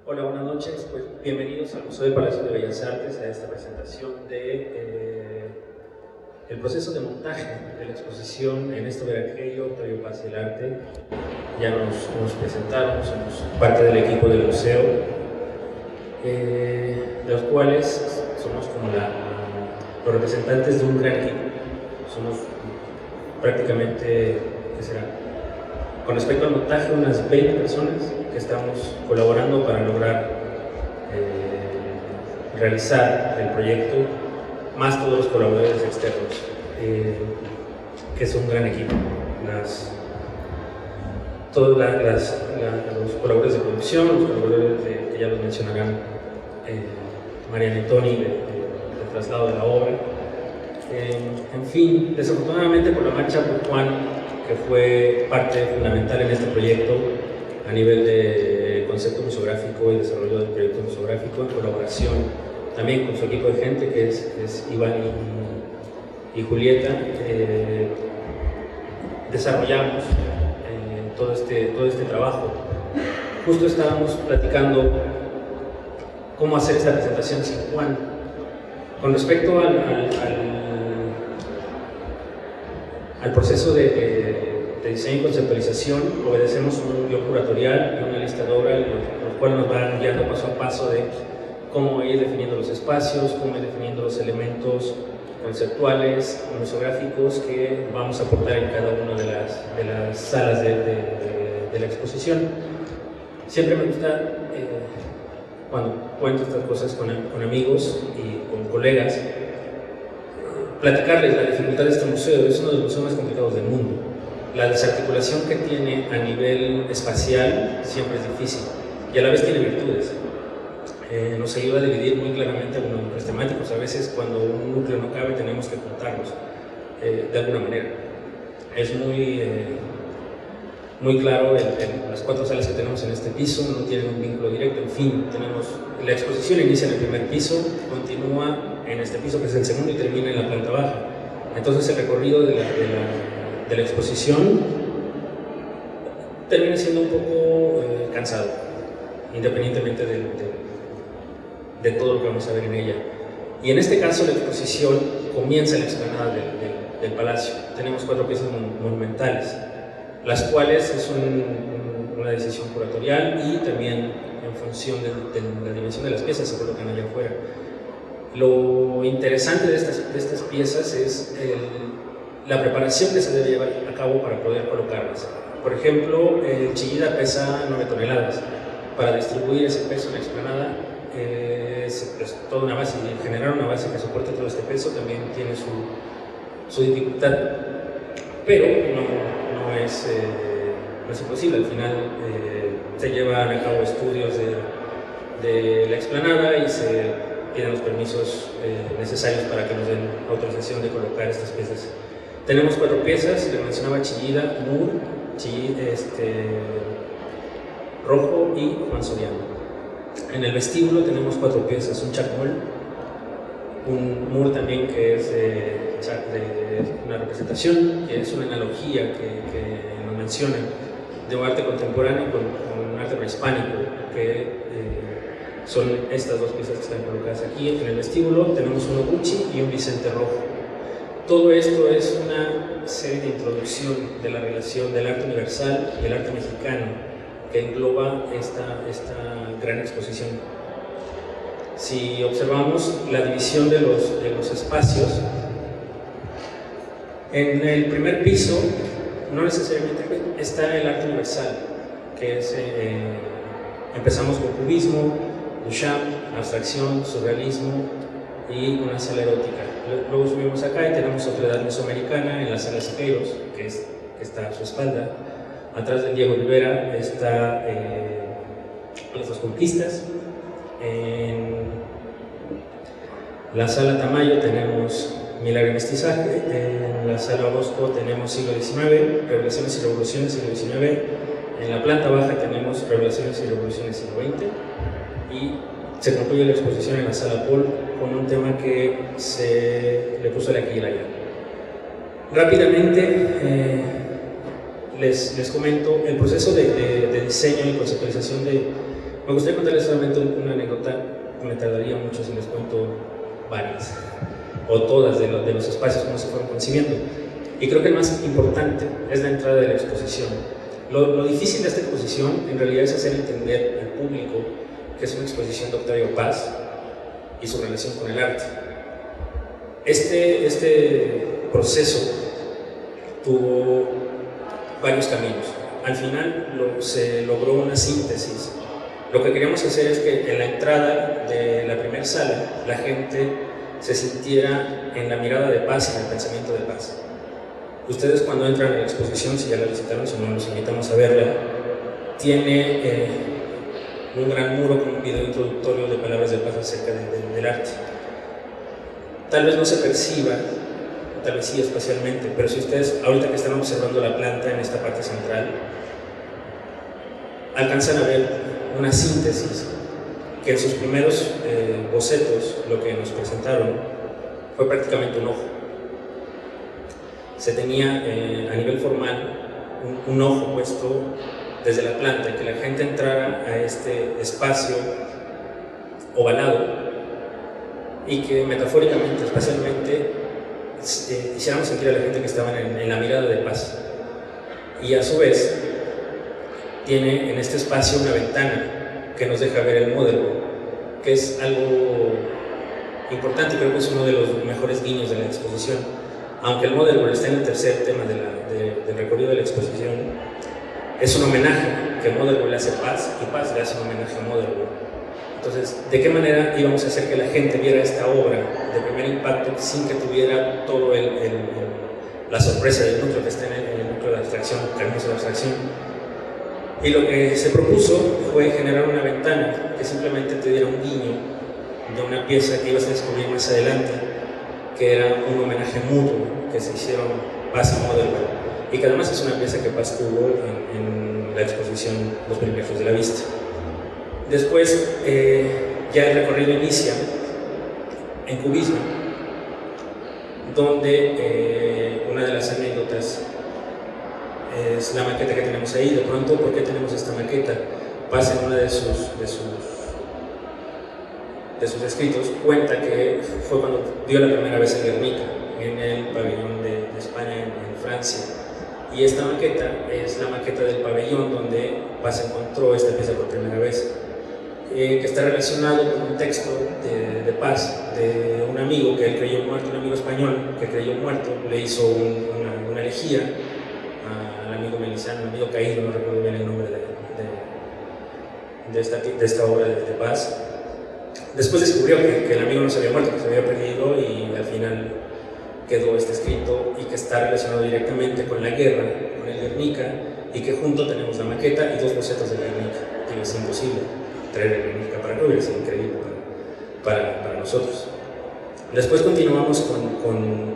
Hola, buenas noches. Pues bienvenidos al Museo del Palacio de Bellas Artes a esta presentación de el proceso de montaje de la exposición En esto ver aquello, Octavio Paz y el arte. Ya nos presentaron, somos parte del equipo del museo, de los cuales somos como los representantes de un gran equipo. Somos prácticamente, ¿qué será? Con respecto al montaje, unas 20 personas que estamos colaborando para lograr realizar el proyecto, más todos los colaboradores externos, que es un gran equipo. Todos los colaboradores de producción, los colaboradores que ya los mencionarán, Mariana y Tony, del traslado de la obra. En fin, desafortunadamente por la marcha Juan, que fue parte fundamental en este proyecto a nivel de concepto museográfico y desarrollo del proyecto museográfico en colaboración también con su equipo de gente, que es Iván y Julieta. Desarrollamos todo este trabajo. Justo estábamos platicando cómo hacer esta presentación sin Juan. Con respecto al proceso de diseño y conceptualización, obedecemos un guión curatorial y una lista de obra, los cuales nos van guiando paso a paso de cómo ir definiendo los espacios, cómo ir definiendo los elementos conceptuales, museográficos que vamos a aportar en cada una de las salas de la exposición. Siempre me gusta, cuando cuento estas cosas con amigos y con colegas, platicarles la dificultad de este museo. Es uno de los museos más complicados del mundo. La desarticulación que tiene a nivel espacial siempre es difícil y a la vez tiene virtudes. Nos ayuda a dividir muy claramente algunos núcleos temáticos. A veces cuando un núcleo no cabe tenemos que juntarlos de alguna manera. Es muy claro las 4 salas que tenemos en este piso no tienen un vínculo directo. En fin, la exposición inicia en el primer piso, continúa en este piso que es el segundo y termina en la planta baja. Entonces el recorrido de la exposición termina siendo un poco cansado, independientemente de todo lo que vamos a ver en ella. Y en este caso la exposición comienza en la explanada del palacio. Tenemos 4 piezas monumentales, las cuales es una decisión curatorial y también en función de la dimensión de las piezas se colocan allá afuera. Lo interesante de estas piezas es la preparación que se debe llevar a cabo para poder colocarlas. Por ejemplo, Chillida pesa 9 toneladas. Para distribuir ese peso en la explanada es toda una base, y generar una base que soporte todo este peso también tiene su dificultad, pero no es imposible. Al final se llevan a cabo estudios de la explanada y se piden los permisos necesarios para que nos den autorización de colocar estas piezas. Tenemos 4 piezas, le mencionaba Chillida, Moore, Rojo y Juan Soriano. En el vestíbulo tenemos 4 piezas, un chacmol, un Moore también que es de una representación, que es una analogía que nos menciona de un arte contemporáneo con un arte prehispánico, que son estas 2 piezas que están colocadas aquí. En el vestíbulo tenemos un Oguchi y un Vicente Rojo. Todo esto es una serie de introducción de la relación del arte universal y el arte mexicano que engloba esta gran exposición. Si observamos la división de los espacios, en el primer piso no necesariamente está el arte universal, que es, empezamos con cubismo, Duchamp, abstracción, surrealismo y una sala erótica. Luego subimos acá y tenemos otra edad mesoamericana en la sala Siqueiros, que está a su espalda. Atrás de Diego Rivera está Las Dos Conquistas. En la sala Tamayo tenemos Milagro y Mestizaje. En la sala Orozco tenemos siglo XIX, Revelaciones y Revoluciones siglo XIX. En la planta baja tenemos Revelaciones y Revoluciones siglo XX. Y se concluye la exposición en la sala Paul con un tema que se le puso el aquí y el allá. Rápidamente les comento el proceso de diseño y conceptualización Me gustaría contarles solamente una anécdota, me tardaría mucho si les cuento varias, o todas de los espacios como se fueron concibiendo. Y creo que el más importante es la entrada de la exposición. Lo difícil de esta exposición en realidad es hacer entender al público que es una exposición de Octavio Paz y su relación con el arte. Este proceso tuvo varios caminos. Al final se logró una síntesis. Lo que queríamos hacer es que en la entrada de la primera sala la gente se sintiera en la mirada de Paz y en el pensamiento de Paz. Ustedes cuando entran a la exposición, si ya la visitaron, si no, los invitamos a verla, tiene un gran muro con un video introductorio de palabras de Paz acerca del arte. Tal vez no se perciba, tal vez sí espacialmente, pero si ustedes, ahorita que están observando la planta en esta parte central, alcanzan a ver una síntesis que en sus primeros bocetos, lo que nos presentaron, fue prácticamente un ojo. Se tenía a nivel formal un ojo puesto desde la planta y que la gente entrara a este espacio ovalado y que metafóricamente, espacialmente, hiciéramos sentir a la gente que estaban en la mirada de Paz. Y a su vez tiene en este espacio una ventana que nos deja ver el modelo, que es algo importante, creo que es uno de los mejores guiños de la exposición. Aunque el modelo está en el tercer tema del recorrido de la exposición, es un homenaje que Motherwell le hace a Paz y Paz le hace un homenaje a Motherwell. Entonces, ¿de qué manera íbamos a hacer que la gente viera esta obra de primer impacto sin que tuviera todo la sorpresa del núcleo que está en el núcleo de la abstracción, cariñoso de la abstracción? Y lo que se propuso fue generar una ventana que simplemente te diera un guiño de una pieza que ibas a descubrir más adelante, que era un homenaje mutuo que se hicieron Paz y Motherwell, y que además es una pieza que Paz tuvo en la exposición Los Privilegios de la Vista. Después, ya el recorrido inicia en Cubismo, donde una de las anécdotas es la maqueta que tenemos ahí. De pronto, ¿por qué tenemos esta maqueta? Paz en uno de sus escritos cuenta que fue cuando vio la primera vez el Guernica en el pabellón de España en Francia, y esta maqueta es la maqueta del pabellón donde Paz encontró esta pieza por primera vez, que está relacionado con un texto de Paz, de un amigo que él creyó muerto, un amigo español que creyó muerto, le hizo una elegía al amigo Meliciano, un amigo caído, no recuerdo bien el nombre de esta obra de Paz. Después descubrió que el amigo no se había muerto, que se había perdido, y al final quedó este escrito y que está relacionado directamente con la guerra, con el Guernica, y que junto tenemos la maqueta y dos bocetos del Guernica, que es imposible traer el Guernica para acá, hubiera sido increíble para nosotros. Después continuamos con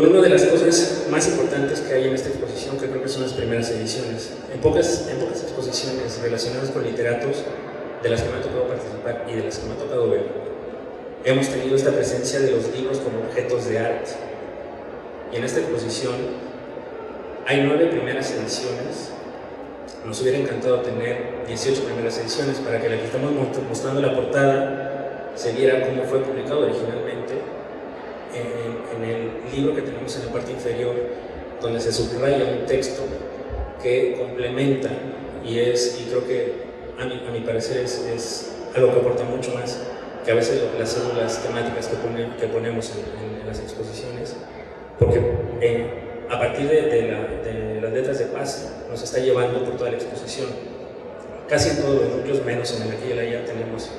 una de las cosas más importantes que hay en esta exposición, que creo que son las primeras ediciones. En pocas exposiciones relacionadas con literatos de las que me ha tocado participar y de las que me ha tocado ver, hemos tenido esta presencia de los libros como objetos de arte. Y en esta exposición hay 9 primeras ediciones. Nos hubiera encantado tener 18 primeras ediciones para que la que estamos mostrando la portada se viera cómo fue publicado originalmente en el libro que tenemos en la parte inferior, donde se subraya un texto que complementa y creo que a mi parecer es algo que aporta mucho más que a veces las células temáticas que ponemos en las exposiciones, porque a partir de las letras de Paz nos está llevando por toda la exposición. Casi en todos los núcleos, menos en el aquí y el allá, tenemos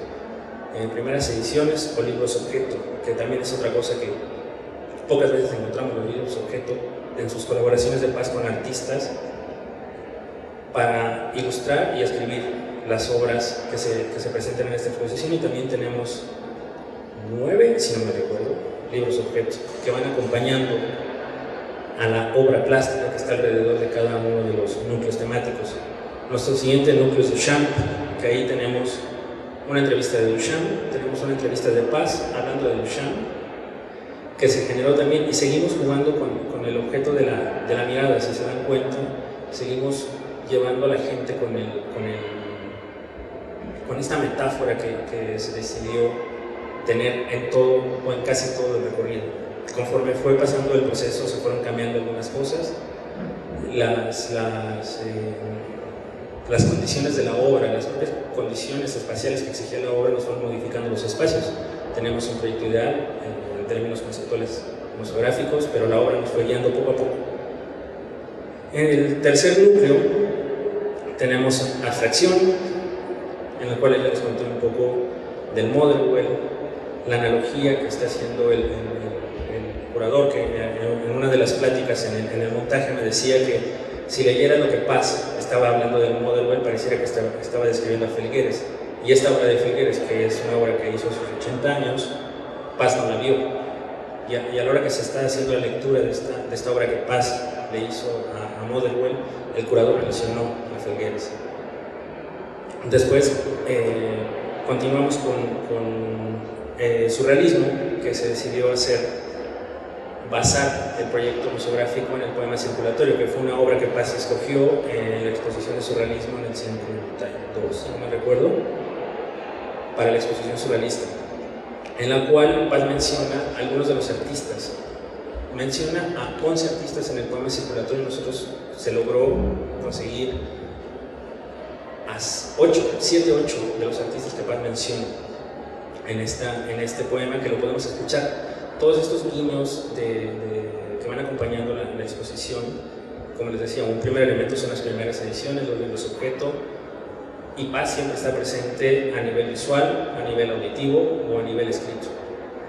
primeras ediciones o libros objeto, que también es otra cosa que pocas veces encontramos, los libros objeto en sus colaboraciones de Paz con artistas para ilustrar y escribir las obras que se presentan en esta exposición. Y también tenemos 9, si no me recuerdo, libros objetos que van acompañando a la obra plástica que está alrededor de cada uno de los núcleos temáticos. Nuestro siguiente núcleo es Duchamp, que ahí tenemos una entrevista de Duchamp, tenemos una entrevista de Paz hablando de Duchamp, que se generó también, y seguimos jugando con el objeto de la mirada. Si se dan cuenta, seguimos llevando a la gente con con esta metáfora que se decidió tener en todo o en casi todo el recorrido. Conforme fue pasando el proceso se fueron cambiando algunas cosas, las condiciones de la obra, las propias condiciones espaciales que exigía la obra nos fueron modificando los espacios. Tenemos un proyecto ideal en términos conceptuales museográficos, pero la obra nos fue guiando poco a poco. En el tercer núcleo tenemos abstracción, en la cual ya les conté un poco del Motherwell, la analogía que está haciendo el curador, que en una de las pláticas en el montaje me decía que si leyera lo que pasa, estaba hablando del Motherwell, pareciera que estaba describiendo a Felgueres. Y esta obra de Felgueres, que es una obra que hizo a sus 80 años, Paz no la vio. Y a la hora que se está haciendo la lectura de esta obra que Paz le hizo a Motherwell, el curador relacionó a Felgueres. Después continuamos con surrealismo, que se decidió basar el proyecto museográfico en el poema circulatorio, que fue una obra que Paz escogió en la exposición de surrealismo en el 52, si no me recuerdo, para la exposición surrealista, en la cual Paz menciona a algunos de los artistas. Menciona a 11 artistas en el poema circulatorio. Nosotros se logró conseguir a 7 u 8 de los artistas que Paz menciona en este poema, que lo podemos escuchar. Todos estos guiños que van acompañando la exposición, como les decía, un primer elemento son las primeras ediciones, los libros objeto, y Paz siempre está presente a nivel visual, a nivel auditivo o a nivel escrito.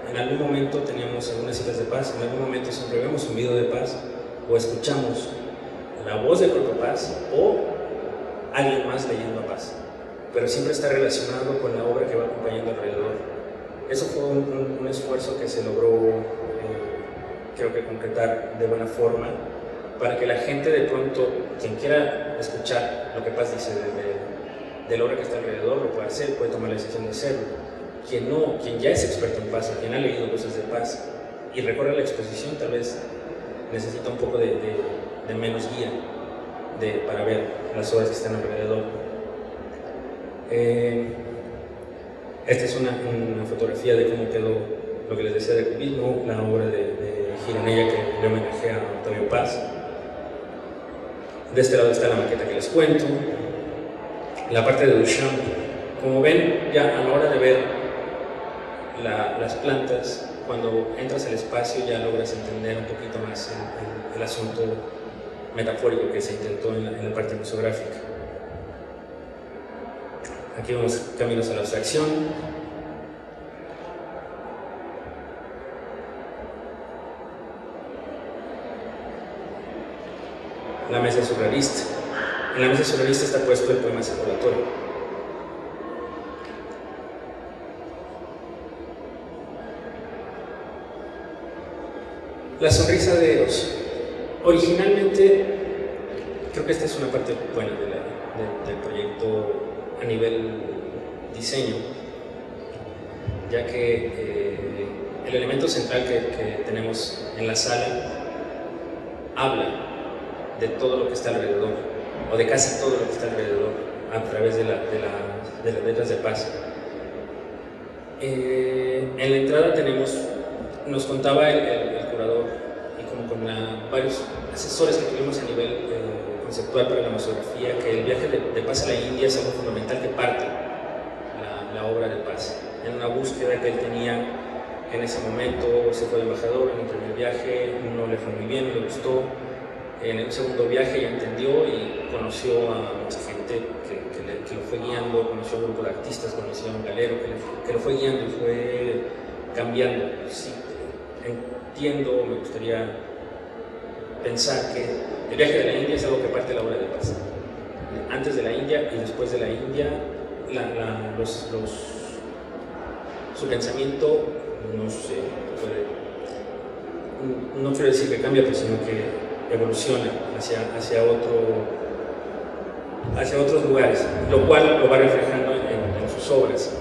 En algún momento teníamos algunas citas de Paz, en algún momento siempre vemos un video de Paz o escuchamos la voz del propio Paz o alguien más leyendo a Paz, pero siempre está relacionado con la obra que va acompañando alrededor. Eso fue un esfuerzo que se logró, creo que concretar de buena forma, para que la gente de pronto, quien quiera escuchar lo que Paz dice de la obra que está alrededor, lo puede hacer, puede tomar la decisión de hacerlo. Quien ya es experto en Paz, quien ha leído cosas de Paz y recorre la exposición, tal vez necesita un poco de menos guía para ver las obras que están alrededor. Esta es una fotografía de cómo quedó lo que les decía de cubismo, la obra de Gironella que le homenajea a Octavio Paz. De este lado está la maqueta que les cuento, la parte de Duchamp. Como ven, ya a la hora de ver las plantas, cuando entras al espacio ya logras entender un poquito más el asunto metafórico que se intentó en la parte museográfica. Aquí vamos caminos a la abstracción. La mesa surrealista. En la mesa surrealista está puesto el poema circulatorio. La sonrisa de Eros. Originalmente, creo que esta es una parte buena del proyecto a nivel diseño, ya que el elemento central que tenemos en la sala habla de todo lo que está alrededor, o de casi todo lo que está alrededor, a través de las letras de Paz. En la entrada nos contaba el curador, y como con varios asesores que tuvimos a nivel conceptual para la museografía, que el viaje de Paz a la India es algo fundamental que parte la obra de Paz. En una búsqueda que él tenía en ese momento, se fue de embajador en un primer viaje, no le fue muy bien, no le gustó. En el segundo viaje ya entendió y conoció a mucha gente que lo fue guiando, conoció a un grupo de artistas, conoció a un galero que lo fue guiando y fue cambiando. Sí, entiendo, me gustaría pensar que el viaje de la India es algo que parte de la obra de Paz. Antes de la India y después de la India, su pensamiento no quiero decir que cambia, sino que evoluciona hacia otros lugares, lo cual lo va reflejando en sus obras.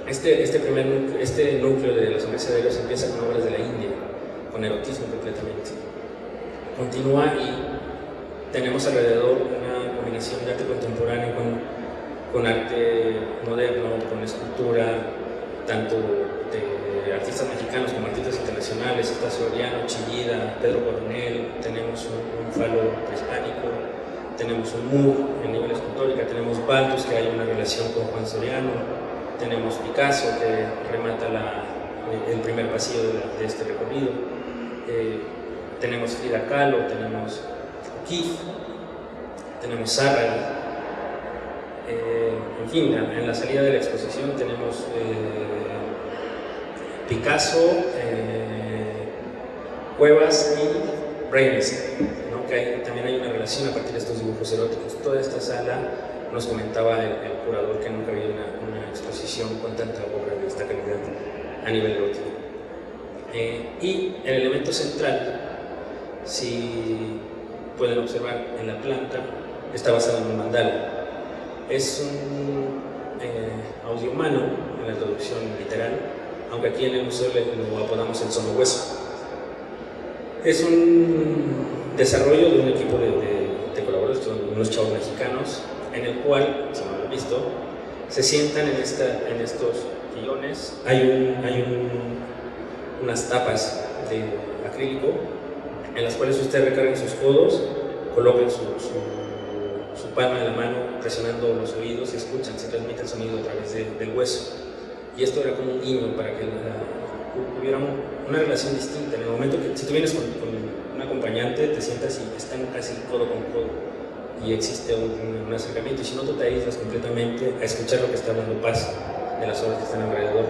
Este núcleo de la sonrisa de Eros empieza con obras de la India, con erotismo completamente. Continúa y tenemos alrededor una combinación de arte contemporáneo con arte moderno, con escultura, tanto de artistas mexicanos como artistas internacionales. Está Soriano, Chillida, Pedro Coronel, tenemos un falo prehispánico, tenemos un Moore en nivel escultórica, tenemos Baltus, que hay una relación con Juan Soriano, tenemos Picasso, que remata el primer pasillo de este recorrido, tenemos Frida Kahlo, tenemos Keith, tenemos Zárraga. En fin, en la salida de la exposición tenemos Picasso, Cuevas y Brenes, ¿no? Que también hay una relación a partir de estos dibujos eróticos. Toda esta sala, nos comentaba el curador, que nunca había una exposición con tanta obra de esta calidad a nivel erótico. Y el elemento central, si pueden observar en la planta, está basado en un mandala. Es un audio humano en la traducción literal, aunque aquí en el museo lo apodamos el sonohueso. Es un desarrollo de un equipo de colaboradores, unos chavos mexicanos, en el cual, si no lo han visto, se sientan en estos sillones. Hay unas tapas de acrílico en las cuales ustedes recargan sus codos, colocan su palma de la mano presionando los oídos y escuchan, se transmite el sonido a través del hueso. Y esto era como un guiño para que hubiera una relación distinta. En el momento que, si tú vienes con un acompañante, te sientas y están casi codo con codo y existe un acercamiento, y si no, tú te aíslas completamente a escuchar lo que está hablando Paz de las obras que están alrededor.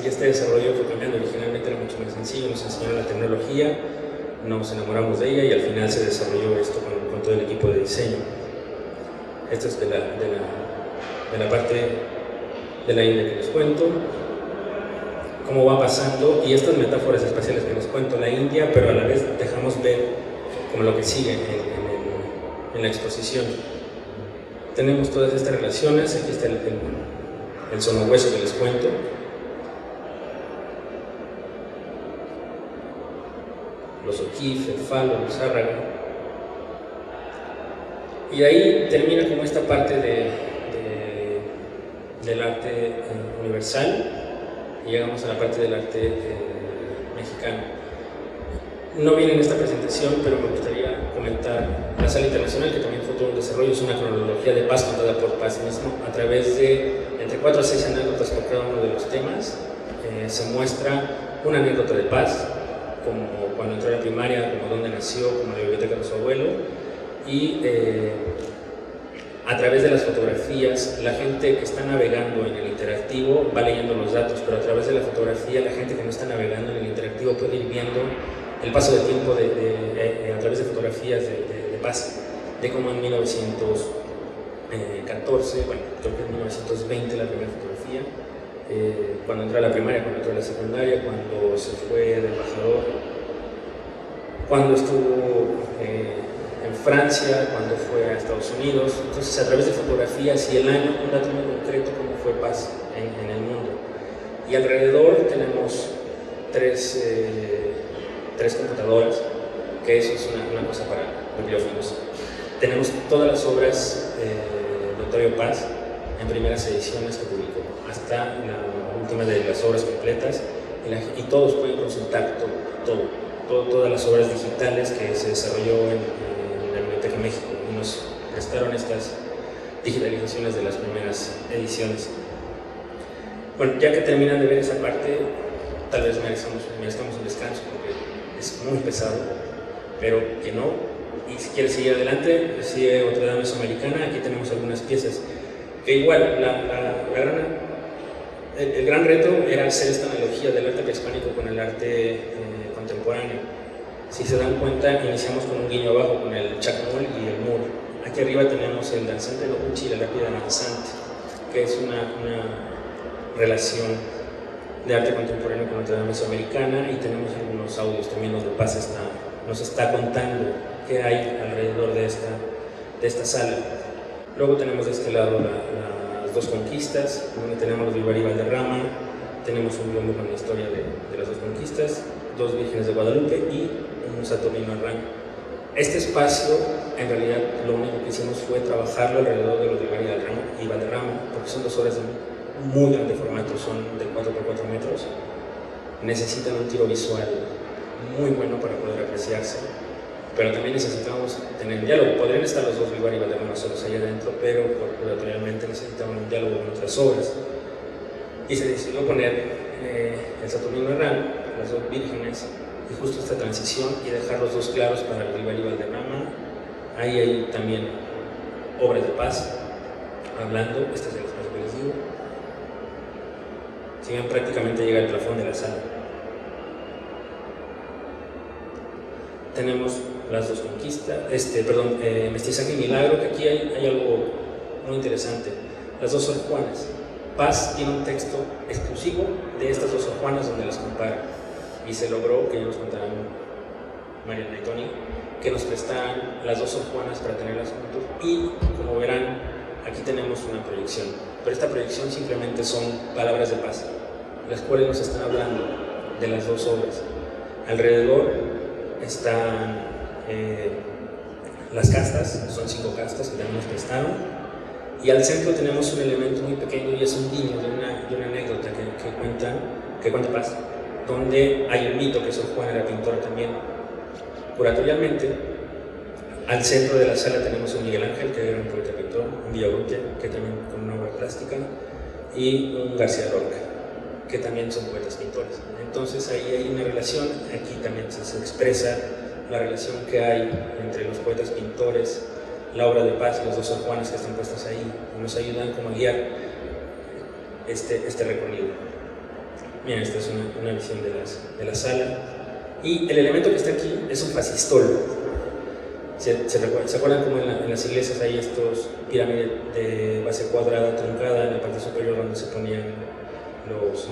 Y este desarrollo fue cambiando. Originalmente era mucho más sencillo, nos enseñaron la tecnología, nos enamoramos de ella y al final se desarrolló esto con todo el equipo de diseño. Esto es de la parte de la India que les cuento, cómo va pasando, y estas metáforas espaciales que les cuento, la India, pero a la vez dejamos ver como lo que sigue en la exposición. Tenemos todas estas relaciones. Aquí está el sonohueso que les cuento. Los O'Keeffe, el falo, el Zárraga. Y ahí termina como esta parte del arte universal, y llegamos a la parte del arte mexicano. No viene en esta presentación, pero me gustaría comentar la Sala Internacional, que también fue todo un desarrollo. Es una cronología de Paz contada por Paz mismo, a través de entre 4 a 6 anécdotas por cada uno de los temas. Se muestra una anécdota de Paz, como cuando entró a la primaria, como dónde nació, como la biblioteca de su abuelo, y a través de las fotografías, la gente que está navegando en el interactivo va leyendo los datos, pero a través de la fotografía, la gente que no está navegando en el interactivo puede ir viendo el paso del tiempo a través de fotografías de Paz, de cómo en 1914, bueno, creo que en 1920 la primera fotografía, cuando entró a la primaria, cuando entró a la secundaria, cuando se fue de embajador, cuando estuvo en Francia, cuando fue a Estados Unidos. Entonces, a través de fotografías y el año, un dato muy concreto cómo fue Paz en el mundo. Y alrededor tenemos tres computadoras, que eso es una cosa para bibliófilos. Tenemos todas las obras de Octavio Paz en primeras ediciones que publicó, hasta la última de las obras completas, y todos pueden consultar todas las obras digitales que se desarrolló en la Biblioteca México, y nos prestaron estas digitalizaciones de las primeras ediciones. Bueno, ya que terminan de ver esa parte, tal vez merezcamos un descanso porque es muy pesado, pero que no. Y si quieres seguir adelante, sigue Otra Edad Mesoamericana. Aquí tenemos algunas piezas que igual, el gran reto era hacer esta analogía del arte prehispánico con el arte contemporáneo. Si se dan cuenta, iniciamos con un guiño abajo con el chacmol y el mur. Aquí arriba tenemos el danzante no uchi y la lápida danzante, que es una relación de arte contemporáneo con otra edad mesoamericana, y tenemos algunos audios también donde Paz nos está contando qué hay alrededor de esta sala. Luego tenemos de este lado las dos conquistas, donde tenemos los Vivar y Valderrama, tenemos un biombo con la historia de las dos conquistas, dos vírgenes de Guadalupe y un Saturnino Arran. Este espacio, en realidad, lo único que hicimos fue trabajarlo alrededor de los Vivar y Valderrama, son dos obras de muy grande formato, son de 4 por 4 metros, necesitan un tiro visual muy bueno para poder apreciarse, pero también necesitamos tener un diálogo. Podrían estar los dos Vivar y Valderrama solos ahí adentro, pero curatorialmente necesitamos un diálogo con otras obras. Y se decidió poner el Saturnino Herrán, las dos vírgenes, y justo esta transición y dejar los dos claros para el Vivar y Valderrama. Ahí hay también obras de paz, hablando, este es el espacio que les digo. Si bien prácticamente llega al plafón de la sala. Tenemos las dos conquistas, Mestizaje y Milagro, que aquí hay algo muy interesante. Las dos Sor Juanas. Paz tiene un texto exclusivo de estas dos Sor Juanas donde las compara. Y se logró, que ya nos contarán Mariana y Tony, que nos prestaran las dos Sor Juanas para tenerlas juntos. Y como verán, aquí tenemos una proyección. Pero esta proyección simplemente son palabras de paz, las cuales nos están hablando de las dos obras. Alrededor están las castas, son 5 castas que también nos prestaron. Y al centro tenemos un elemento muy pequeño y es un guiño de una anécdota que cuenta Paz, donde hay un mito que Sor Juana era pintora también. Curatorialmente, al centro de la sala tenemos un Miguel Ángel, que era un poeta pintor, un Villaurrutia, que también con una obra plástica, y un García Lorca, que también son poetas pintores. Entonces ahí hay una relación, aquí también se expresa la relación que hay entre los poetas pintores, la obra de Paz y las dos Sor Juanas que están puestas ahí, y nos ayudan como a guiar este recorrido. Miren, esta es una visión de la sala, y el elemento que está aquí es un fascistol. ¿Se acuerdan cómo en las iglesias hay estos pirámides de base cuadrada, truncada, en la parte superior donde se ponían los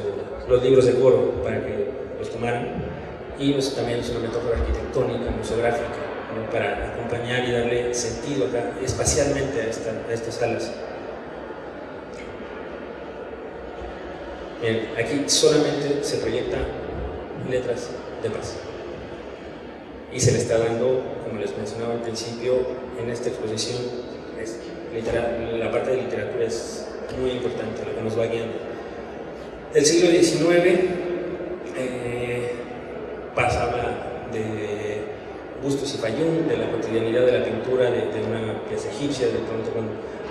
libros de coro para que los tomaran? Y también es una metáfora arquitectónica, museográfica, ¿no? Para acompañar y darle sentido acá, espacialmente a estas salas. Bien, aquí solamente se proyectan letras de paz. Y se le está dando, como les mencionaba al principio, en esta exposición, la parte de literatura es muy importante, lo que nos va guiando. El siglo XIX pasaba de Bustos y Fayún, de la cotidianidad de la pintura, de una pieza egipcia, de pronto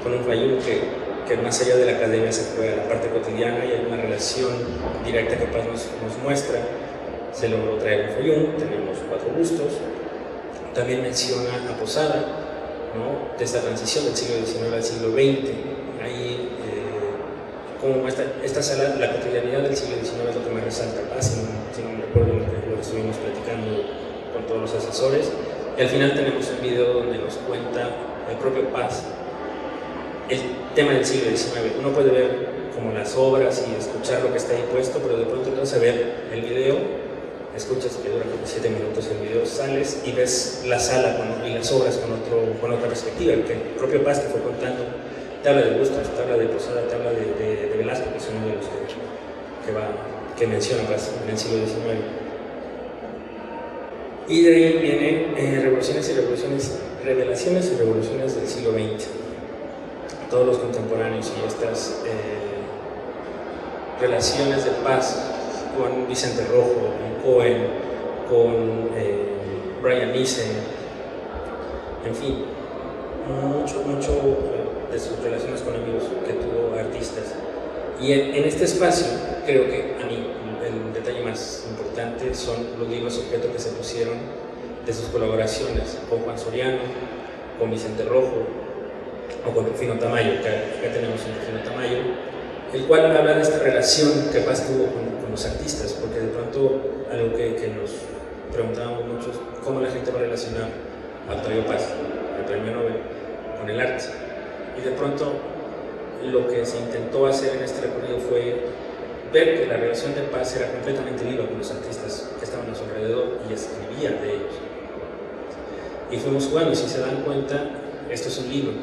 con un Fayún que más allá de la academia se fue a la parte cotidiana y hay una relación directa que Paz nos muestra. Se logró traer un Fayún, tenemos 4 bustos. También menciona a Posada, ¿no? De esta transición del siglo XIX al siglo XX. Ahí, como muestra esta sala, la cotidianidad del siglo XIX es lo que me resalta Paz, si no me recuerdo lo que estuvimos platicando con todos los asesores. Y al final tenemos un video donde nos cuenta el propio Paz el tema del siglo XIX. Uno puede ver como las obras y escuchar lo que está ahí puesto, pero de pronto entonces a ver el video, escuchas que dura como 7 minutos el video, sales y ves la sala y las obras con otra perspectiva. El propio Paz que fue contando te habla de Bustos, te habla de Posada, te habla de Velasco, que es uno de los que menciona Paz en el siglo XIX. Y de ahí vienen revelaciones y revoluciones del siglo XX. Todos los contemporáneos y estas relaciones de Paz con Vicente Rojo, con Cohen, con Brian Nissen, en fin, mucho de sus relaciones con amigos que tuvo artistas. Y en este espacio, creo que a mí el detalle más importante son los libros objeto que se pusieron de sus colaboraciones con Juan Soriano, con Vicente Rojo o con Rufino Tamayo, que acá tenemos un Rufino Tamayo, el cual habla de esta relación que Paz tuvo con los artistas, porque de pronto algo que nos preguntábamos muchos, cómo la gente va a relacionar a Octavio Paz, el premio Nobel, con el arte. Y de pronto lo que se intentó hacer en este recorrido fue ver que la relación de Paz era completamente viva con los artistas que estaban a su alrededor y escribía de ellos. Y fuimos jugando, y si se dan cuenta, esto es un libro.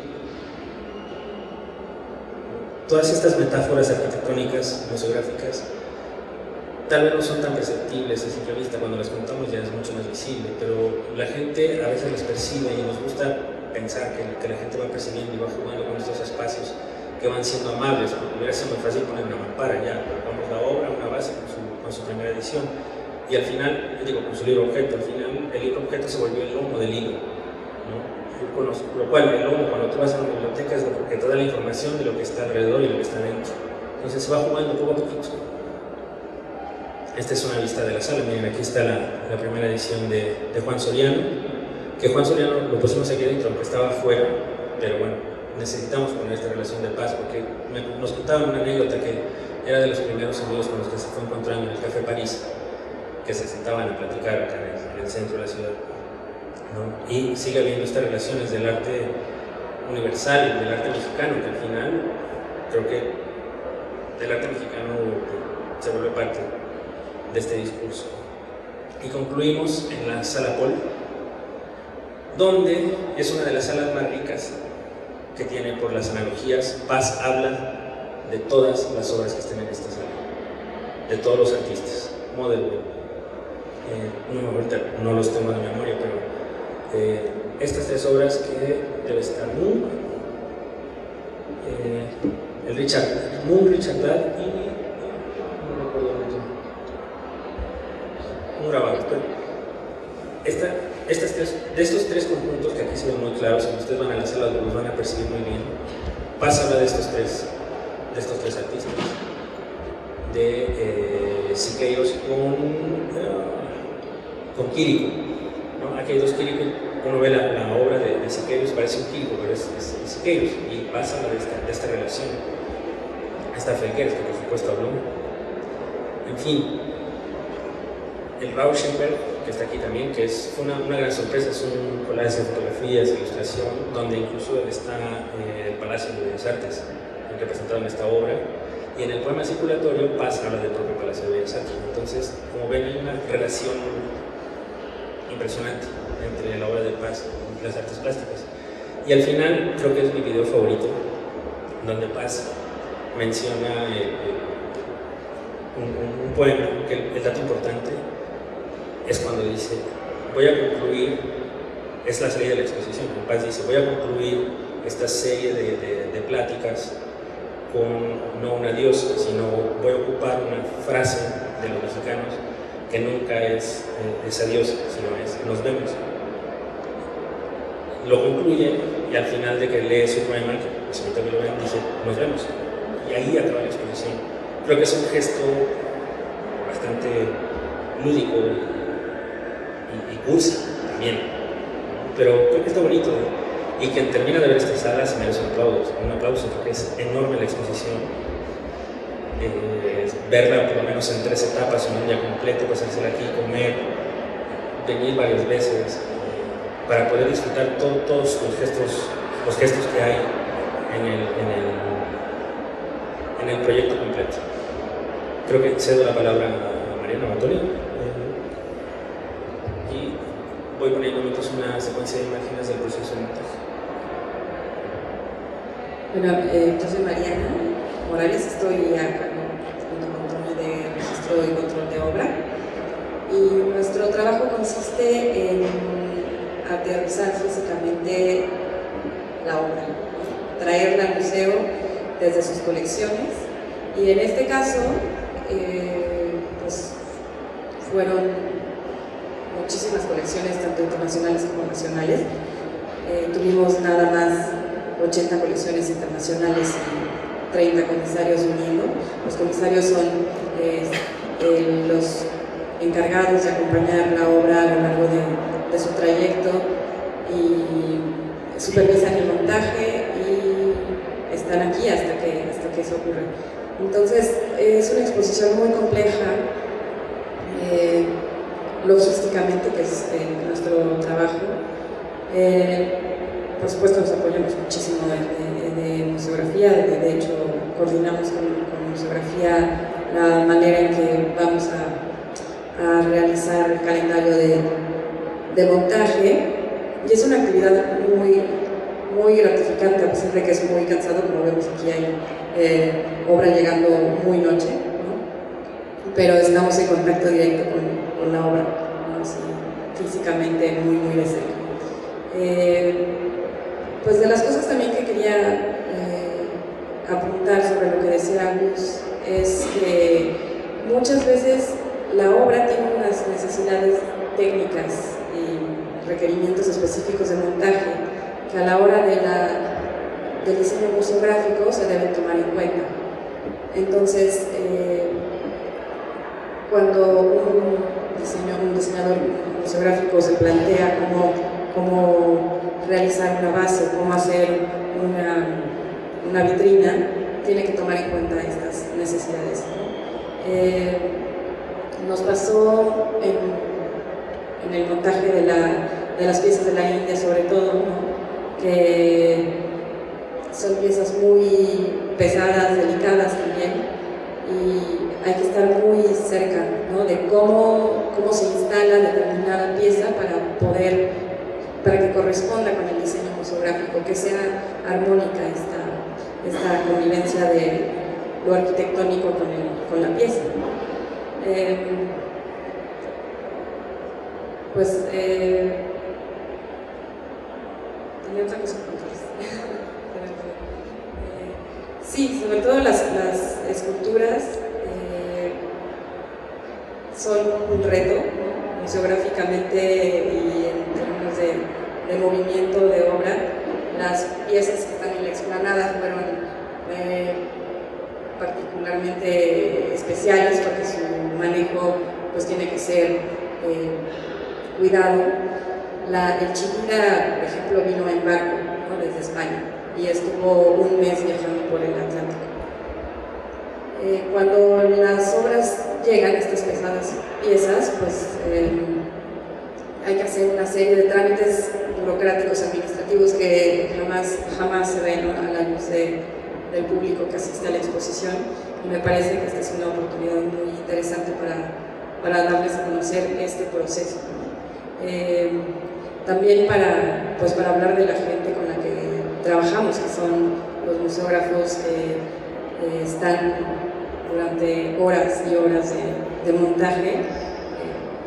Todas estas metáforas arquitectónicas, museográficas, tal vez no son tan perceptibles a simple vista, cuando las contamos ya es mucho más visible, pero la gente a veces las percibe y nos gusta pensar que la gente va percibiendo y va jugando con estos espacios que van siendo amables, porque hubiera sido muy fácil poner una mampara ya, colocamos la obra, una base con su primera edición, y al final, digo, con su libro objeto, al final el libro objeto se volvió el lomo del libro, ¿no? Con lo cual el lomo, cuando tú vas a una biblioteca, es lo que te da la información de lo que está alrededor y lo que está dentro. Entonces se va jugando poco a poquito. Esta es una vista de la sala. Miren, aquí está la primera edición de Juan Soriano, que Juan Soriano lo pusimos aquí dentro, aunque estaba afuera, pero bueno, necesitamos poner esta relación de paz, porque nos contaban una anécdota que era de los primeros amigos con los que se fue encontrando en el Café París, que se sentaban a platicar acá en el centro de la ciudad, ¿no? Y sigue habiendo estas relaciones del arte universal, del arte mexicano, que al final creo que el arte mexicano se vuelve parte de este discurso. Y concluimos en la Sala Paul, donde es una de las salas más ricas que tiene por las analogías. Paz habla de todas las obras que están en esta sala, de todos los artistas. Model, ahorita no los tengo de memoria, pero estas tres obras que debe estar Munch, Richard Dadd y no recuerdo mucho, un grabado. De estos tres conjuntos que aquí se ven muy claros, si ustedes van a la sala los van a percibir muy bien. Paz habla de estos tres artistas, de Siqueiros con Quirico, ¿no? Aquí hay dos Quirico. Uno ve la obra de Siqueiros, parece un Quirico, pero es Siqueiros, y Paz habla de esta relación. Está Felgueres, que por supuesto habló. En fin, el Rauschenberg, que está aquí también, que fue una gran sorpresa, es un collage de fotografías, ilustración, donde incluso está el Palacio de Bellas Artes representado en esta obra, y en el poema circulatorio Paz habla del propio Palacio de Bellas Artes. Entonces, como ven, hay una relación impresionante entre la obra de Paz y las artes plásticas. Y al final, creo que es mi video favorito, donde Paz menciona un poema, que el dato importante es cuando dice, voy a concluir, es la salida de la exposición, Paz dice, voy a concluir esta serie de pláticas con no un adiós, sino voy a ocupar una frase de los mexicanos que nunca es adiós, sino es nos vemos. Lo concluye y al final de que lee su poema, que pues ahorita que lo ven, dice nos vemos. Y ahí acaba la exposición. Creo que es un gesto bastante lúdico y cursi también, ¿no? Pero creo que está bonito, ¿no? Y quien termina de ver esta sala se merece un aplauso porque es enorme la exposición. Verla por lo menos en 3 etapas, un día completo, pasársela aquí, comer, venir varias veces, para poder disfrutar todos los gestos que hay en el proyecto completo. Creo que cedo la palabra a Mariana Antonio. Y voy poniendo una secuencia de imágenes del proceso de montaje. Bueno, yo soy Mariana Morales, estoy acá junto con Tommy de registro y control de obra, y nuestro trabajo consiste en aterrizar físicamente la obra, traerla al museo desde sus colecciones, y en este caso pues fueron muchísimas colecciones, tanto internacionales como nacionales. Tuvimos nada más 80 colecciones internacionales y 30 comisarios uniendo. Los comisarios son los encargados de acompañar la obra a lo largo de su trayecto y supervisan el montaje y están aquí hasta que eso ocurre. Entonces es una exposición muy compleja, logísticamente, que es nuestro trabajo. Por supuesto nos apoyamos muchísimo de museografía, de hecho coordinamos con museografía la manera en que vamos a realizar el calendario de montaje, y es una actividad muy gratificante, a pesar de que es muy cansado. Como vemos aquí hay obra llegando muy noche, ¿no? Pero estamos en contacto directo con la obra, ¿no? Así, físicamente muy de cerca. Pues de las cosas también que quería apuntar sobre lo que decía Gus es que muchas veces la obra tiene unas necesidades técnicas y requerimientos específicos de montaje que a la hora del diseño museográfico se deben tomar en cuenta. Entonces, cuando un diseñador museográfico se plantea cómo realizar una base, cómo hacer una vitrina, tiene que tomar en cuenta estas necesidades, ¿no? Nos pasó en el montaje de las piezas de la India, sobre todo, ¿no? Que son piezas muy pesadas, delicadas también, y hay que estar muy cerca, ¿no? De cómo se instala determinada pieza para que corresponda con el diseño museográfico, que sea armónica esta convivencia de lo arquitectónico con la pieza. Tenía otra cosa que contarles. Sí, sobre todo las esculturas son un reto, ¿no? Museográficamente y en términos de movimiento de obra. Las piezas que están en la explanada fueron particularmente especiales porque su manejo pues tiene que ser cuidado. El Chihira, por ejemplo, vino en barco, ¿no? Desde España y estuvo un mes viajando por el Atlántico. Cuando las obras llegan, estas pesadas piezas, pues hay que hacer una serie de trámites burocráticos administrativos que jamás se ven, ¿no? A la luz del público que asiste a la exposición, y me parece que esta es una oportunidad muy interesante para darles a conocer este proceso, ¿no? También para hablar de la gente con la que trabajamos, que son los museógrafos que están durante horas y horas de montaje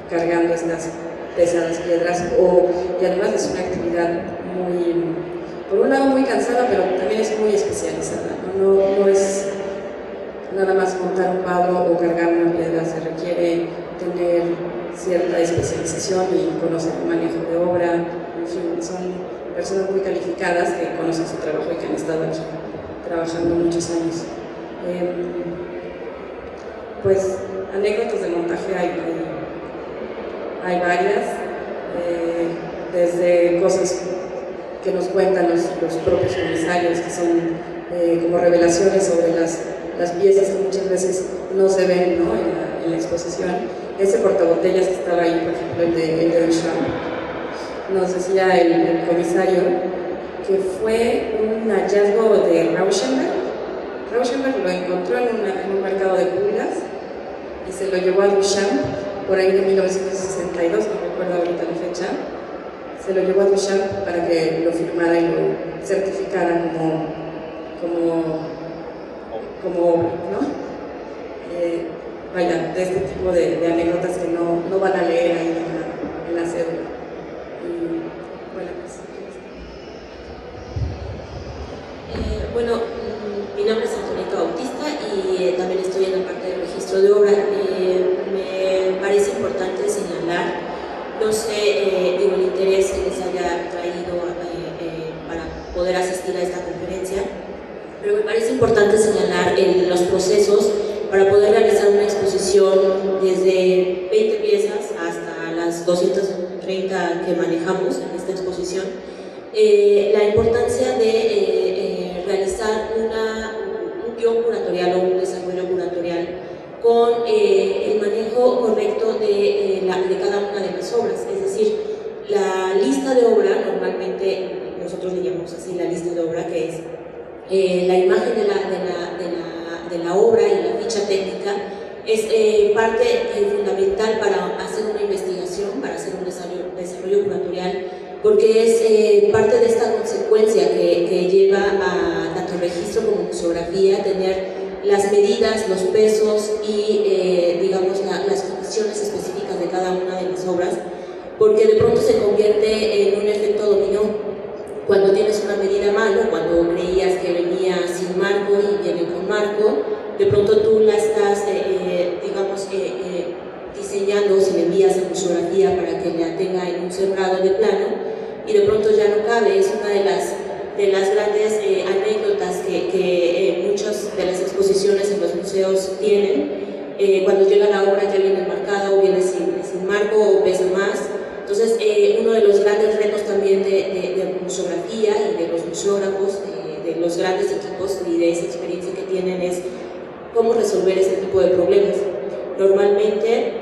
cargando estas pesadas piedras, y además es una actividad por un lado muy cansada, pero también es muy especializada, ¿no? No es nada más montar un cuadro o cargar una piedra, se requiere tener cierta especialización y conocer el manejo de obra, en fin, son personas muy calificadas que conocen su trabajo y que han estado aquí trabajando muchos años. Pues anécdotas de montaje hay varias, desde cosas que nos cuentan los propios comisarios, que son como revelaciones sobre las piezas que muchas veces no se ven, ¿no? en la exposición. Ese portabotellas que estaba ahí, por ejemplo, el de Duchamp, nos decía el comisario que fue un hallazgo de Rauschenberg. Rauschenberg lo encontró en un mercado de pulgas y se lo llevó a Duchamp por ahí de 1962, no recuerdo ahorita la fecha. Se lo llevó a Duchamp para que lo firmara y lo certificara como ¿no? Vaya, de este tipo de anécdotas que no van a leer ahí en la cédula. Y bueno, pues. Mi nombre es Antonieta Bautista y también estoy en la parte del registro de obra. Me parece importante señalar, no sé, el interés que les haya traído para poder asistir a esta conferencia, pero me parece importante señalar los procesos para poder realizar una exposición desde 20 piezas hasta las 230 que manejamos en esta exposición. La importancia de realizar un guión curatorial o un desarrollo curatorial con el manejo correcto de cada una de las obras, es decir, la lista de obra, normalmente nosotros le llamamos así la lista de obra, que es la imagen de la obra y la ficha técnica, es parte fundamental para hacer una investigación, para hacer un desarrollo curatorial, porque es parte de esta consecuencia que lleva a tanto registro como museografía tener las medidas, los pesos y digamos las condiciones específicas de cada una de las obras, porque de pronto se convierte en un efecto dominó. cuando tienes una medida a mano, cuando creías que venía sin marco y viene con marco, de pronto tú la estás, digamos, diseñando, si le envías a museografía para que la tenga en un cerrado de plano, y de pronto ya no cabe. Es una de las grandes anécdotas que muchas de las exposiciones en los museos tienen. Cuando llega la obra ya viene marcada o viene sin marco o pesa más. Entonces, uno de los grandes retos también de museografía y de los museógrafos, de los grandes equipos y de esa experiencia que tienen, es cómo resolver ese tipo de problemas. Normalmente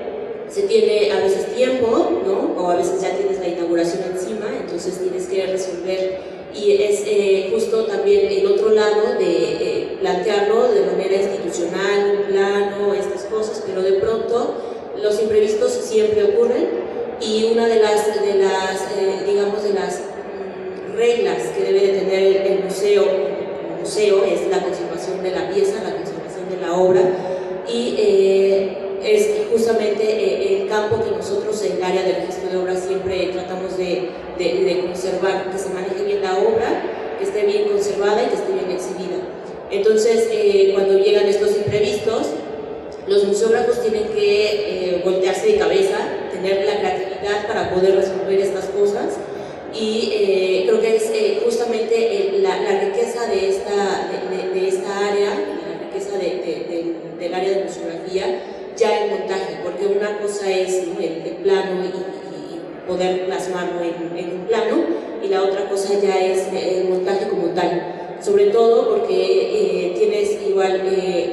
se tiene a veces tiempo, ¿no? O a veces ya tienes la inauguración encima, entonces tienes que resolver, y es justo también el otro lado de plantearlo de manera institucional, un plano, estas cosas, pero de pronto los imprevistos siempre ocurren. Y una de las reglas que debe de tener el museo como museo es la conservación de la pieza, la conservación de la obra, y es justamente el campo que nosotros en el área del registro de obras siempre tratamos de conservar, que se maneje bien la obra, que esté bien conservada y que esté bien exhibida. Entonces, cuando llegan estos imprevistos, los museógrafos tienen que voltearse de cabeza, tener la creatividad para poder resolver estas cosas, y creo que es justamente la riqueza de esta área, la riqueza del área de museografía, ya el montaje, porque una cosa es el plano y poder plasmarlo en un plano, y la otra cosa ya es el montaje como tal, sobre todo porque tienes igual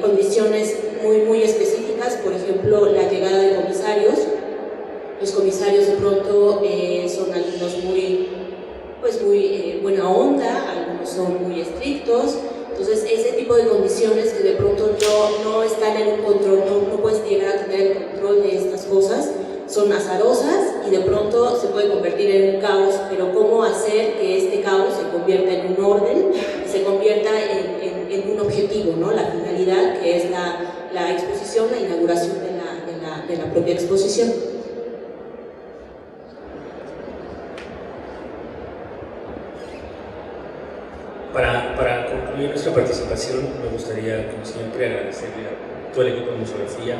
condiciones muy específicas. Por ejemplo, la llegada de comisarios. Los comisarios de pronto son algunos muy buena onda, algunos son muy estrictos. Entonces, ese tipo de condiciones que de pronto no están en un control, no puedes llegar a tener el control de estas cosas, son azarosas y de pronto se puede convertir en un caos, pero cómo hacer que este caos se convierta en un orden y se convierta en un objetivo, ¿no? La finalidad, que es la exposición, la inauguración de la propia exposición. Para concluir nuestra participación, me gustaría, como siempre, agradecerle a todo el equipo de museografía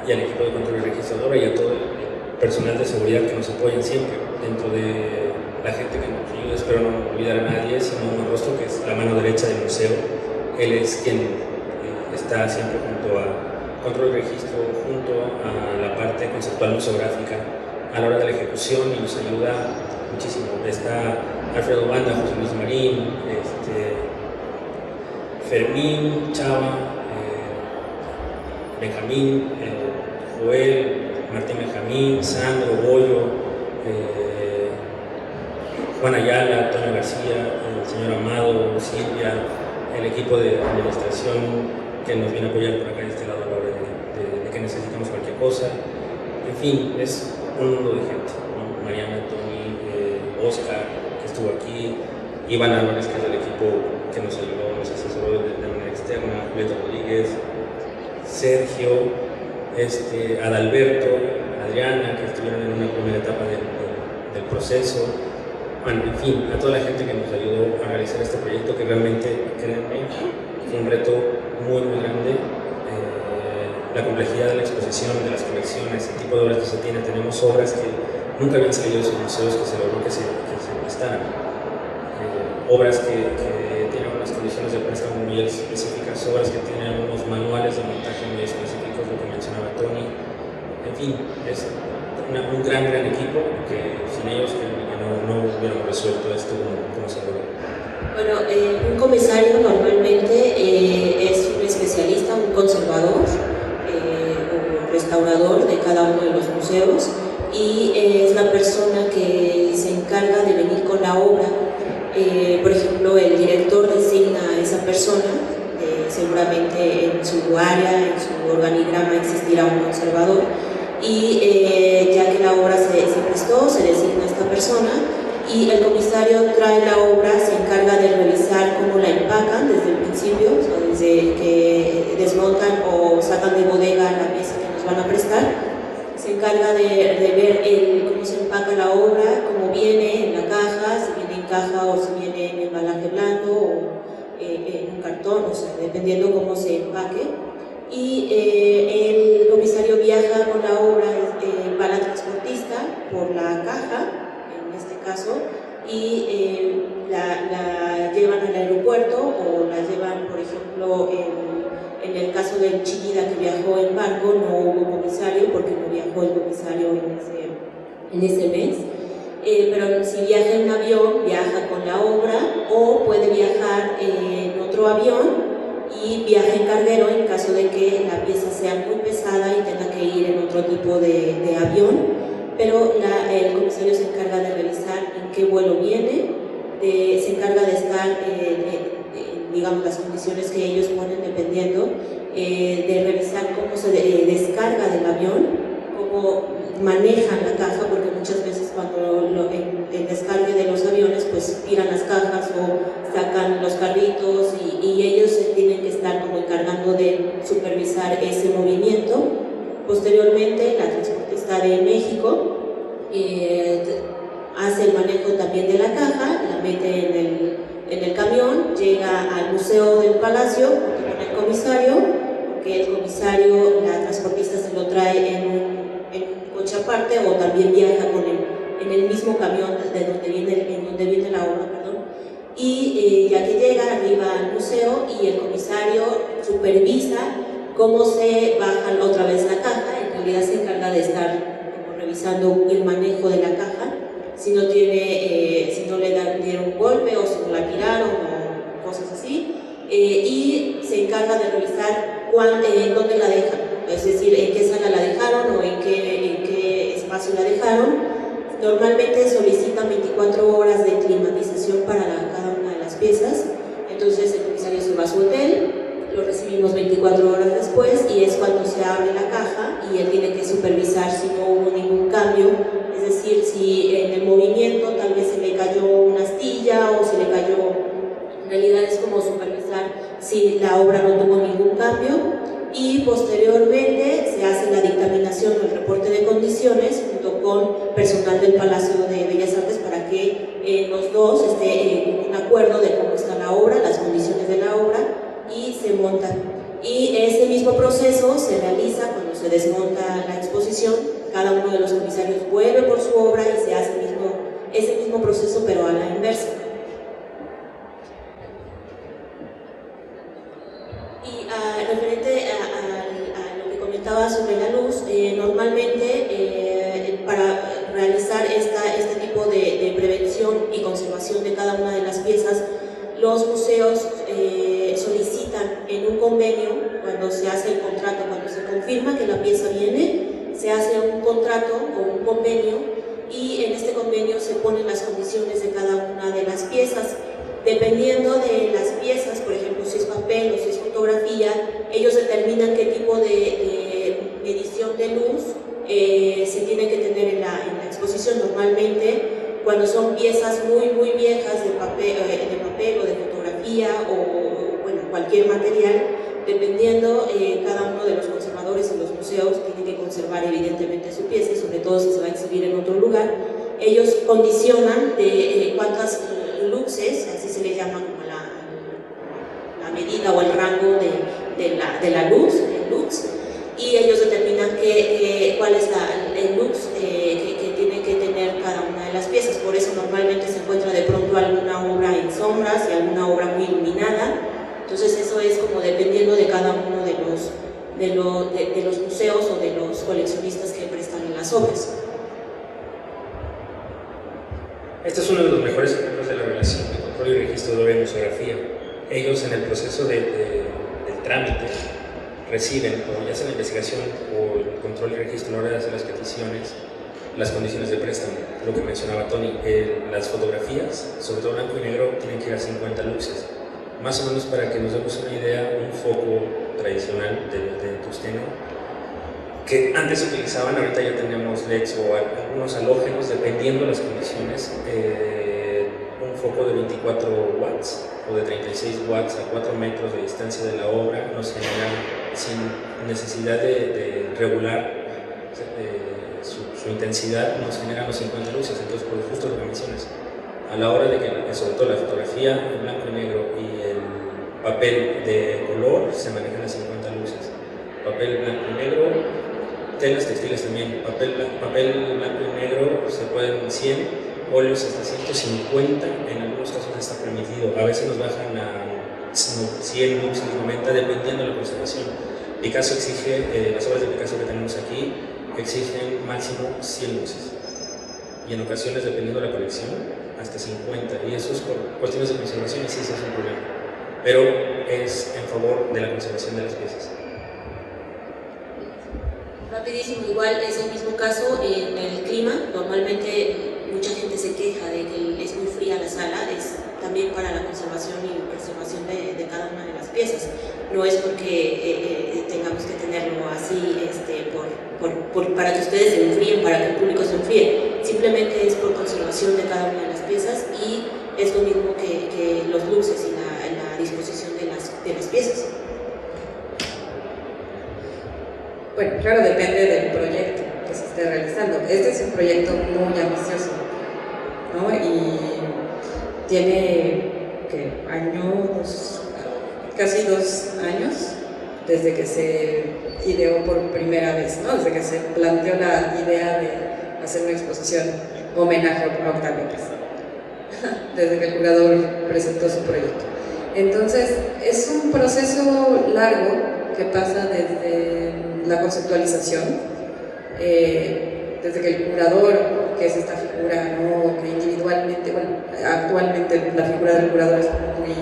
y al equipo de control y registradora y a todo el personal de seguridad que nos apoyan siempre, dentro de la gente que nos ayuda. Espero no olvidar a nadie, sino un rostro que es la mano derecha del museo. Él es quien está siempre junto a control y registro, junto a la parte conceptual museográfica a la hora de la ejecución, y nos ayuda muchísimo. Está Alfredo Banda, José Luis Marín, Fermín, Chava, Benjamín, Joel, Martín Benjamín, Sandro, Bollo, Juan Ayala, Antonio García, el señor Amado, Silvia, el equipo de administración que nos viene a apoyar por acá de este lado a la hora de que necesitamos cualquier cosa. En fin, es un mundo de gente, ¿no? Mariana, Tony, Oscar, que estuvo aquí, Iván Álvarez, que es del equipo que nos ayudó, nos asesoró de manera externa, Julieta Rodríguez, Sergio, Adalberto, Adriana, que estuvieron en una primera etapa del proceso. Bueno, en fin, a toda la gente que nos ayudó a realizar este proyecto, que realmente, créanme, fue un reto muy grande. La complejidad de la exposición, de las colecciones, el tipo de obras que se tiene. Tenemos obras que nunca habían salido de sus museos, que se logró que se prestaran. Obras que tienen unas condiciones de préstamo muy específicas, obras que tienen unos manuales de montaje muy específicos, lo que mencionaba Tony. En fin, es un gran equipo que sin ellos no hubiéramos resuelto esto como se logró. Bueno, un comisario normalmente es un especialista, un conservador, un restaurador de cada uno de los museos, y es la persona que se encarga de venir con la obra. Por ejemplo, el director designa a esa persona, seguramente en su área, en su organigrama existirá un conservador, y ya que la obra se prestó, se designa a esta persona, y el comisario trae la obra, se encarga de revisar cómo la empacan desde el principio, o sea, desde que desmontan o sacan de bodega la pieza que nos van a prestar. Se encarga de ver cómo se empaca la obra, cómo viene en la caja, si viene en caja sea, dependiendo cómo se empaque. Y el comisario viaja con la obra, va la transportista por la caja, en este caso, y la llevan al aeropuerto o la llevan, por ejemplo, en el caso del Chillida que viajó en barco, no hubo comisario porque no viajó el comisario en ese mes. Pero si viaja en avión, viaja con la obra o puede viajar en otro avión y viaja en carguero en caso de que la pieza sea muy pesada y tenga que ir en otro tipo de avión. Pero el comisario se encarga de revisar en qué vuelo viene, se encarga de estar, digamos, las condiciones que ellos ponen dependiendo, de revisar cómo se descarga del avión, cómo manejan la caja, porque muchas veces cuando el descargue de los aviones pues tiran las cajas o sacan los carritos y ellos tienen que estar como encargando de supervisar ese movimiento. Posteriormente la transportista de México hace el manejo también de la caja, la mete en el camión, llega al Museo del Palacio junto con el comisario, porque el comisario, la transportista se lo trae en un coche aparte o también viaja en el mismo camión de donde viene la obra, perdón. Y ya que llega arriba al museo y el comisario supervisa cómo se baja otra vez la caja, en realidad se encarga de estar como revisando el manejo de la caja, si no le dieron un golpe o si no la tiraron o cosas así, y se encarga de revisar dónde la dejan, es decir, en qué sala la dejaron o en qué espacio la dejaron. Normalmente solicitan 24 horas de climatización para cada una de las piezas, entonces el comisario se va a su hotel, lo recibimos 24 horas después y es cuando se abre la caja y él tiene que supervisar si no hubo ningún cambio, es decir, si en el movimiento tal vez se le cayó una astilla o se le cayó, en realidad es como supervisar si la obra no tuvo ningún cambio. Y posteriormente se hace la dictaminación o el reporte de condiciones junto con personal del Palacio de Bellas Artes para que los dos estén en un acuerdo de cómo está la obra, las condiciones de la obra, y se monta. Y ese mismo proceso se realiza cuando se desmonta la exposición, cada uno de los comisarios vuelve por su obra y se hace ese mismo proceso pero a la inversa. Referente a lo que comentaba sobre la luz, normalmente para realizar este tipo de prevención y conservación de cada una de las piezas, los museos solicitan en un convenio, cuando se hace el contrato, cuando se confirma que la pieza viene, se hace un contrato o un convenio y en este convenio se ponen las condiciones de cada una de las piezas. Dependiendo de las piezas, por ejemplo, si es papel o si es fotografía, ellos determinan qué tipo de medición de luz se tiene que tener en la exposición. Normalmente, cuando son piezas muy viejas de papel o de fotografía o bueno, cualquier material, dependiendo, cada uno de los conservadores y los museos tiene que conservar evidentemente su pieza, y sobre todo si se va a exhibir en otro lugar, ellos condicionan de cuántas luxes, así se le llama como la medida o el rango de la luz, el lux, y ellos determinan cuál es el lux que tiene que tener cada una de las piezas. Por eso normalmente se encuentra de pronto alguna obra en sombras y alguna obra muy iluminada. Entonces eso es como dependiendo de cada uno de los museos o de los coleccionistas que prestan las obras. Este es uno de los mejores ejemplos de la relación de control y registro de obra y museografía. Ellos en el proceso del trámite reciben, o ya sea la investigación o el control y registro a la hora de hacer las peticiones, las condiciones de préstamo, lo que mencionaba Tony, las fotografías, sobre todo blanco y negro, tienen que ir a 50 luxes. Más o menos para que nos demos una idea, un foco tradicional de tungsteno, que antes se utilizaban, ahorita ya tenemos LEDs o algunos halógenos, dependiendo de las condiciones, un foco de 24 watts o de 36 watts a 4 metros de distancia de la obra nos genera, sin necesidad de regular su intensidad, nos generan los 50 luces. Entonces, por justo lo que mencionas, a la hora de que, sobre todo la fotografía en blanco y negro y Papel de color, se manejan las 50 luces. Papel blanco y negro, telas textiles también. Papel blanco y negro se pueden 100, óleos hasta 150, en algunos casos está permitido. A veces nos bajan a 100 luces, 90, dependiendo de la conservación. Picasso exige, las obras de Picasso que tenemos aquí, exigen máximo 100 luces. Y en ocasiones, dependiendo de la colección, hasta 50. Y eso es por cuestiones de conservación y sí, ese es un problema. Pero es en favor de la conservación de las piezas. Rapidísimo, igual es el mismo caso en el clima. Normalmente mucha gente se queja de que es muy fría la sala, es también para la conservación y preservación de cada una de las piezas. No es porque tengamos que tenerlo así para que ustedes se enfríen, para que el público se enfríe. Simplemente es por conservación de cada una de las piezas y es lo mismo que los luces y la disposición de las piezas. Bueno, claro, depende del proyecto que se esté realizando. Este es un proyecto muy ambicioso, ¿no? Y tiene casi 2 años desde que se ideó por primera vez, ¿no? Desde que se planteó la idea de hacer una exposición homenaje a Octavio Paz, desde que el curador presentó su proyecto. Entonces, es un proceso largo que pasa desde la conceptualización, desde que el curador, que es esta figura, ¿no? Que individualmente, bueno, actualmente la figura del curador es muy,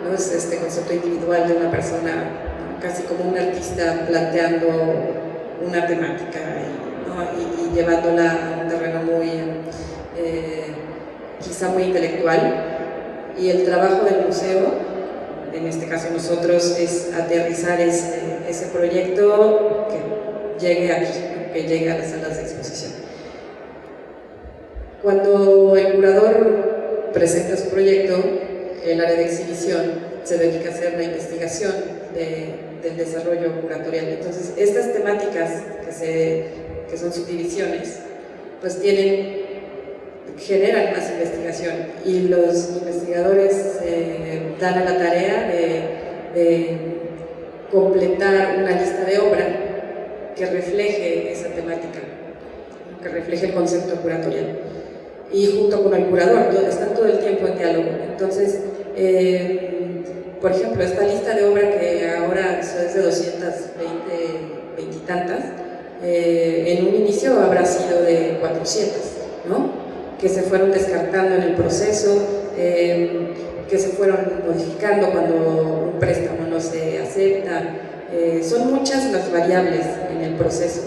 no es este concepto individual de una persona, casi como un artista planteando una temática, ¿no? y llevándola a un terreno muy, quizá muy intelectual. Y el trabajo del museo, en este caso nosotros, es aterrizar ese proyecto que llegue aquí, que llegue a las salas de exposición. Cuando el curador presenta su proyecto, el área de exhibición se dedica a hacer la investigación del desarrollo curatorial. Entonces, estas temáticas que son subdivisiones, pues generan más investigación y los investigadores dan a la tarea de completar una lista de obra que refleje esa temática, que refleje el concepto curatorial. Y junto con el curador, están todo el tiempo en diálogo. Entonces, por ejemplo, esta lista de obra que ahora es de 220 y tantas, en un inicio habrá sido de 400, ¿no? Que se fueron descartando en el proceso, que se fueron modificando cuando un préstamo no se acepta. Son muchas las variables en el proceso.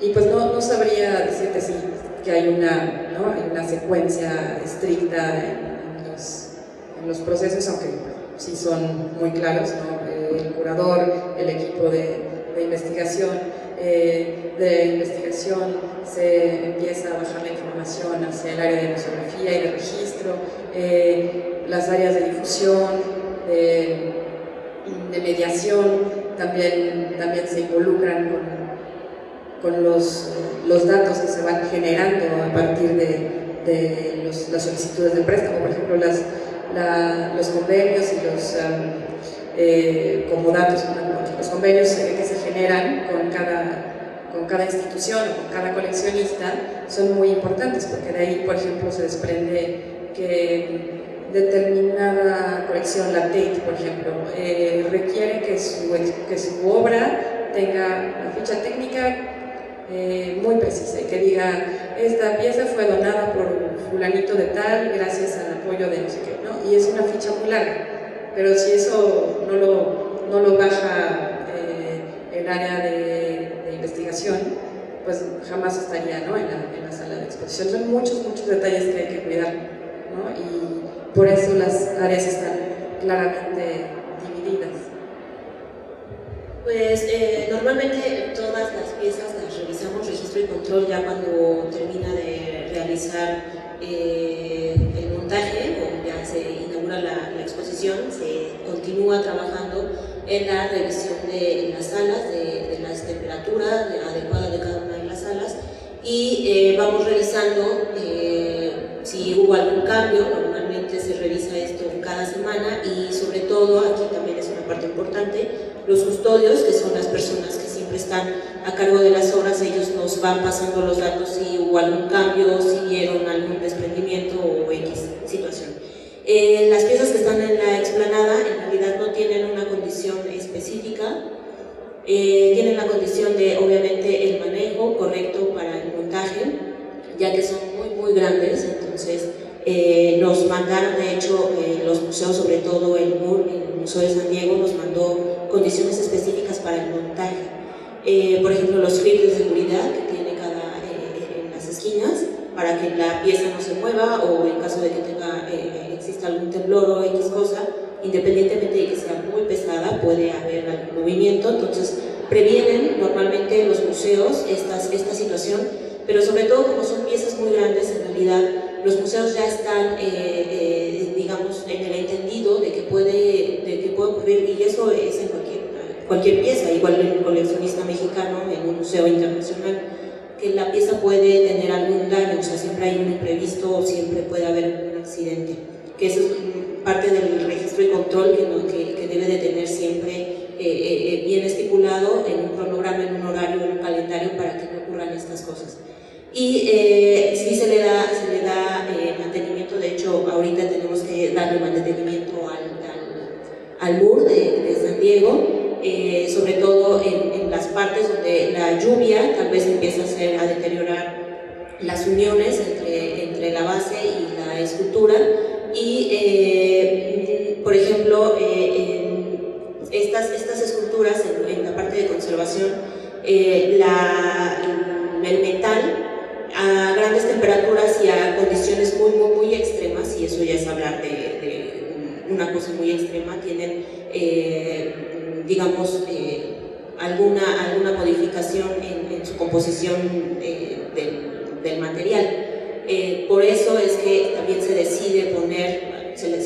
Y pues no sabría decirte si que hay una secuencia estricta en los procesos, aunque sí son muy claros, ¿no? El curador, el equipo de investigación, se empieza a bajar la información hacia el área de museografía y de registro, las áreas de difusión, de mediación, también se involucran con los datos que se van generando a partir de las solicitudes de préstamo. Por ejemplo, los convenios y los comodatos, los convenios que se generan con cada institución o con cada coleccionista son muy importantes, porque de ahí, por ejemplo, se desprende que determinada colección, la Tate, por ejemplo, requiere que su obra tenga una ficha técnica muy precisa y que diga: esta pieza fue donada por fulanito de tal gracias al apoyo de no sé qué, ¿no? Y es una ficha muy larga, pero si eso no lo baja el área de investigación, pues jamás estaría, ¿no? en la sala de exposición. Son muchos detalles que hay que cuidar, ¿no? Y por eso las áreas están claramente divididas. Pues normalmente todas las piezas las realizamos registro y control ya cuando termina de realizar el montaje o ya se inaugura la exposición. Se continúa trabajando en la revisión de las salas, de la temperatura adecuada de cada una de las salas, y vamos realizando si hubo algún cambio. Normalmente se revisa esto cada semana y sobre todo, aquí también es una parte importante, los custodios, que son las personas que siempre están a cargo de las obras, ellos nos van pasando los datos si hubo algún cambio, si vieron algún desprendimiento o X situación. Las piezas que están en la explanada en realidad no tienen una condición específica, tienen la condición de obviamente el manejo correcto para el montaje, ya que son muy grandes. Entonces nos mandaron, de hecho, los museos, sobre todo el Museo de San Diego, nos mandó condiciones específicas para el montaje. Por ejemplo, los clips de seguridad que tiene en las esquinas, para que la pieza no se mueva, o en caso de que exista algún temblor o X cosa, independientemente de que sea muy pesada, puede haber algún movimiento. Entonces previenen normalmente los museos esta situación, pero sobre todo como son piezas muy grandes, en realidad los museos ya están, digamos, en el entendido de que puede ocurrir, y eso es en cualquier pieza, igual el coleccionista mexicano en un museo internacional, que la pieza puede tener algún daño, o sea, siempre hay un imprevisto o siempre puede haber un accidente, que eso es parte del registro y control que debe de tener siempre bien estipulado en un cronograma, en un horario, en un calendario, para que no ocurran estas cosas. Y sí se le da mantenimiento. De hecho, ahorita tenemos que darle mantenimiento al MUR de San Diego, sobre todo en las partes donde la lluvia tal vez empieza a deteriorar las uniones entre la base y la escultura. Y por ejemplo, estas esculturas en la parte de conservación, el metal a grandes temperaturas y a condiciones muy extremas, y eso ya es hablar de una cosa muy extrema, tienen digamos alguna modificación en su composición del material. Por eso es que también se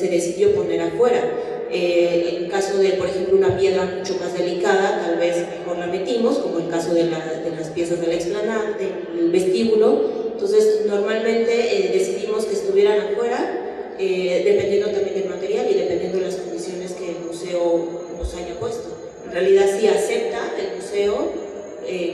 decidió poner afuera. En caso de, por ejemplo, una piedra mucho más delicada, tal vez mejor la metimos, como el caso de las piezas de la explanada, del vestíbulo. Entonces, normalmente decidimos que estuvieran afuera, dependiendo también del material y dependiendo de las condiciones que el museo nos haya puesto. En realidad, si acepta el museo,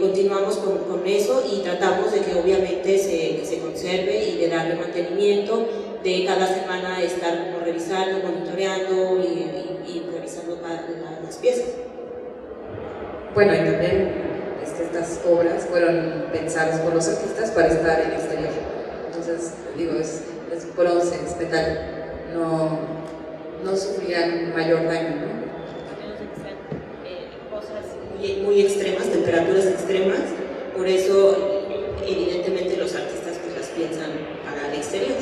continuamos con eso y tratamos de que obviamente se conserve y de darle mantenimiento, de cada semana estar como revisando, monitoreando y revisando las piezas. Bueno, y también estas obras fueron pensadas por los artistas para estar en el exterior. Entonces, digo, es bronce, es metal, no sufrían mayor daño, ¿no? Cosas muy extremas, temperaturas extremas, por eso evidentemente los artistas pues las piensan para el exterior.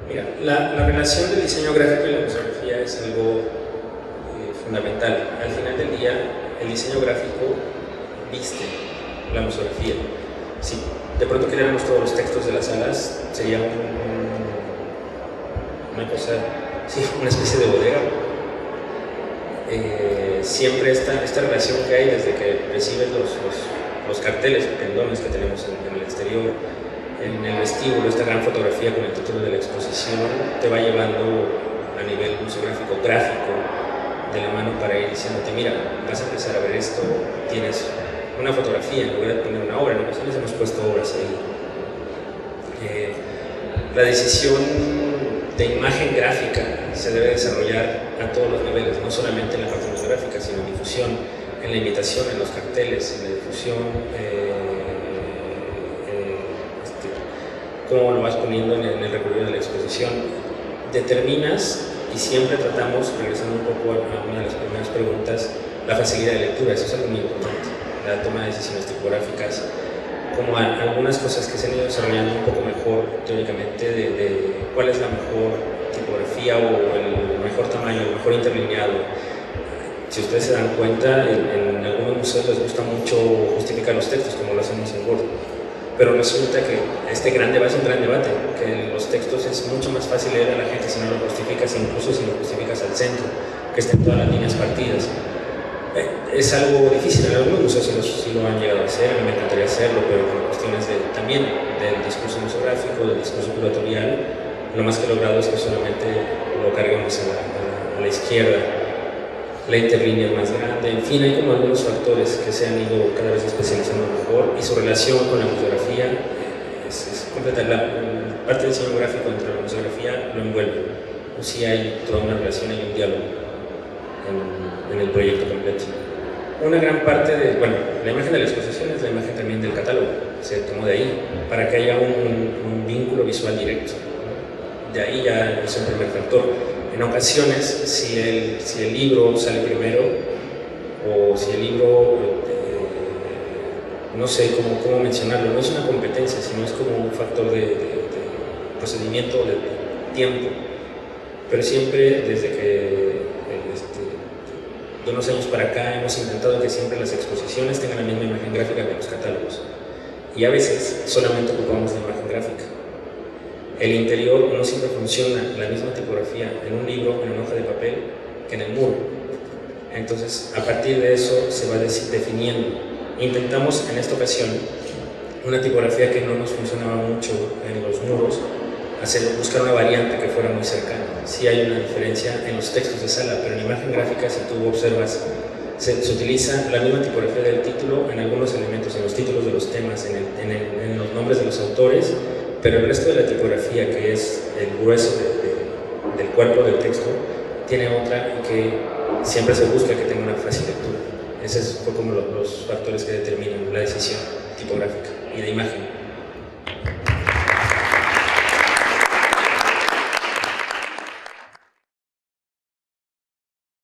Mira, la relación del diseño gráfico y la museografía es algo fundamental. Al final del día, el diseño gráfico viste la museografía. Si de pronto queriéramos todos los textos de las salas, sería una cosa, sí, una especie de bodega. Siempre esta relación que hay desde que recibes los carteles, pendones que tenemos en el exterior, en el vestíbulo, esta gran fotografía con el título de la exposición, te va llevando a nivel museográfico, gráfico, de la mano para ir diciéndote, mira, vas a empezar a ver esto, tienes una fotografía en lugar de poner una obra. En ocasiones hemos puesto obras ahí. La decisión de imagen gráfica se debe desarrollar a todos los niveles, no solamente en la parte museográfica, sino en difusión, en la invitación, en los carteles, en la difusión, cómo lo vas poniendo en el recorrido de la exposición. Determinas, y siempre tratamos, regresando un poco a una de las primeras preguntas, la facilidad de lectura. Eso es algo muy importante, la toma de decisiones tipográficas, como algunas cosas que se han ido desarrollando un poco mejor teóricamente, de cuál es la mejor tipografía o el mejor tamaño, el mejor interlineado. Si ustedes se dan cuenta, en algunos museos les gusta mucho justificar los textos, como lo hacemos en Word. Pero resulta que este gran debate es un gran debate, que los textos es mucho más fácil leer a la gente si no lo justificas, incluso si lo justificas al centro, que estén todas las líneas partidas. Es algo difícil, en algunos museos sí lo han llegado a hacer, a mí me encantaría hacerlo, pero por cuestiones también del discurso museográfico, del discurso curatorial. Lo más que he logrado es que solamente lo carguemos a la izquierda, la interlínea es más grande, en fin, hay como algunos factores que se han ido cada vez especializando mejor, y su relación con la museografía es completa. La parte del diseño gráfico dentro de la museografía lo envuelve, o sí hay toda una relación, hay un diálogo en el proyecto completo. Una gran parte de, bueno, la imagen de la exposición es la imagen también del catálogo, se tomó de ahí, para que haya un vínculo visual directo, ¿no? De ahí ya es un primer factor. En ocasiones, si el libro sale primero, o si el libro, no sé cómo mencionarlo, no es una competencia, sino es como un factor de procedimiento, de tiempo, pero siempre desde que de unos años para acá hemos intentado que siempre las exposiciones tengan la misma imagen gráfica que los catálogos, y a veces solamente ocupamos la imagen gráfica. El interior no siempre funciona la misma tipografía en un libro, en una hoja de papel, que en el muro. Entonces, a partir de eso se va definiendo. Intentamos en esta ocasión una tipografía que no nos funcionaba mucho en los muros, buscar una variante que fuera muy cercana. Sí hay una diferencia en los textos de sala, pero en imagen gráfica, si tú observas, se utiliza la misma tipografía del título en algunos elementos, en los títulos de los temas, en los nombres de los autores, pero el resto de la tipografía, que es el grueso del cuerpo del texto, tiene otra que siempre se busca que tenga una fácil lectura. Esos fue como los factores que determinan la decisión tipográfica y de imagen.